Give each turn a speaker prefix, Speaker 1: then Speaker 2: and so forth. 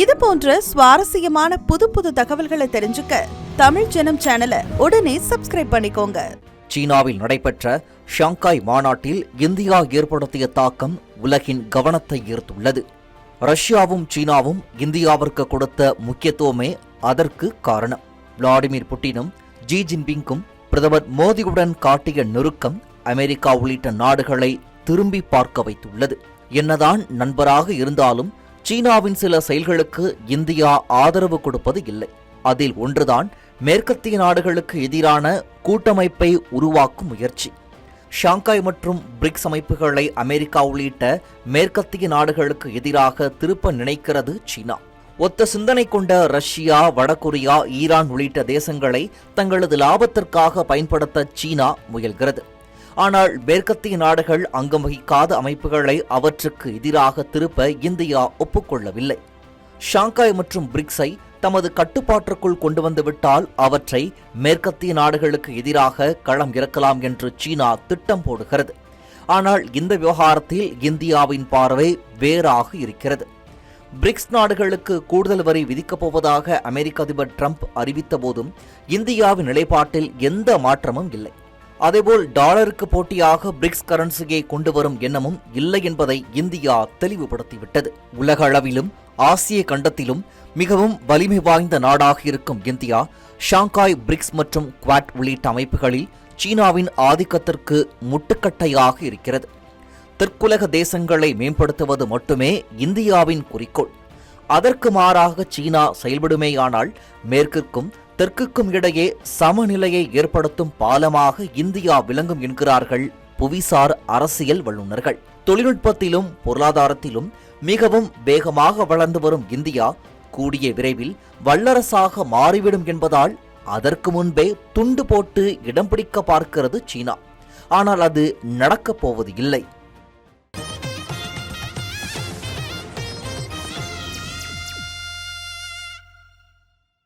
Speaker 1: இது போன்ற சுவாரஸ்யமான புது தகவல்களை தெரிஞ்சுக்க தமிழ் ஜனம் சேனலை உடனே சப்ஸ்கிரைப் பண்ணிக்கோங்க.
Speaker 2: சீனாவில் நடைபெற்ற ஷாங்காய் மாநாட்டில் இந்தியா ஏற்படுத்திய தாக்கம் உலகின் கவனத்தை ஈர்த்துள்ளது. ரஷ்யாவும் சீனாவும் இந்தியாவிற்கு கொடுத்த முக்கியத்துவமே அதற்கு காரணம். விளாடிமிர் புட்டினும் ஜி ஜின்பிங்கும் பிரதமர் மோடியுடன் காட்டிய நெருக்கம் அமெரிக்கா உள்ளிட்ட நாடுகளை திரும்பி பார்க்க வைத்துள்ளது. என்னதான் நண்பராக இருந்தாலும் சீனாவின் சில செயல்களுக்கு இந்தியா ஆதரவு கொடுப்பது இல்லை. அதில் ஒன்றுதான் மேற்கத்திய நாடுகளுக்கு எதிரான கூட்டமைப்பை உருவாக்கும் முயற்சி. ஷாங்காய் மற்றும் பிரிக்ஸ் அமைப்புகளை அமெரிக்கா உள்ளிட்ட மேற்கத்திய நாடுகளுக்கு எதிராக திருப்ப நினைக்கிறது சீனா. ஒத்த சிந்தனை கொண்ட ரஷ்யா, வடகொரியா, ஈரான் உள்ளிட்ட தேசங்களை தங்களது லாபத்திற்காக பயன்படுத்த சீனா முயல்கிறது. ஆனால் மேற்கத்திய நாடுகள் அங்கம் வகிக்காத அமைப்புகளை அவற்றுக்கு எதிராக திருப்ப இந்தியா ஒப்புக்கொள்ளவில்லை. ஷாங்காய் மற்றும் பிரிக்ஸை தமது கட்டுப்பாட்டிற்குள் கொண்டு வந்துவிட்டால் அவற்றை மேற்கத்திய நாடுகளுக்கு எதிராக களம் இறக்கலாம் என்று சீனா திட்டம் போடுகிறது. ஆனால் இந்த விவகாரத்தில் இந்தியாவின் பார்வை வேறாக இருக்கிறது. பிரிக்ஸ் நாடுகளுக்கு கூடுதல் வரி விதிக்கப் போவதாக அமெரிக்க அதிபர் டிரம்ப் அறிவித்த போதும் இந்தியாவின் நிலைப்பாட்டில் எந்த மாற்றமும் இல்லை. அதேபோல் டாலருக்கு போட்டியாக பிரிக்ஸ் கரன்சியை கொண்டு வரும் எண்ணமும் இல்லை என்பதை இந்தியா தெளிவுபடுத்திவிட்டது. உலக அளவிலும் ஆசிய கண்டத்திலும் மிகவும் வலிமை வாய்ந்த நாடாக இருக்கும் இந்தியா ஷாங்காய், பிரிக்ஸ் மற்றும் குவாட் உள்ளிட்ட அமைப்புகளில் சீனாவின் ஆதிக்கத்திற்கு முட்டுக்கட்டையாக இருக்கிறது. தெற்குலக தேசங்களை மேம்படுத்துவது மட்டுமே இந்தியாவின் குறிக்கோள். அதற்கு மாறாக சீனா செயல்படுமேயானால் மேற்கிற்கும் தெற்குக்கும் இடையே சமநிலையை ஏற்படுத்தும் பாலமாக இந்தியா விளங்கும் என்கிறார்கள் புவிசார் அரசியல் வல்லுநர்கள். தொழில்நுட்பத்திலும் பொருளாதாரத்திலும் மிகவும் வேகமாக வளர்ந்து வரும் இந்தியா கூடிய விரைவில் வல்லரசாக மாறிவிடும் என்பதால் அதற்கு முன்பே துண்டு போட்டு இடம் பிடிக்க பார்க்கிறது சீனா. ஆனால் அது நடக்கப் போவது இல்லை.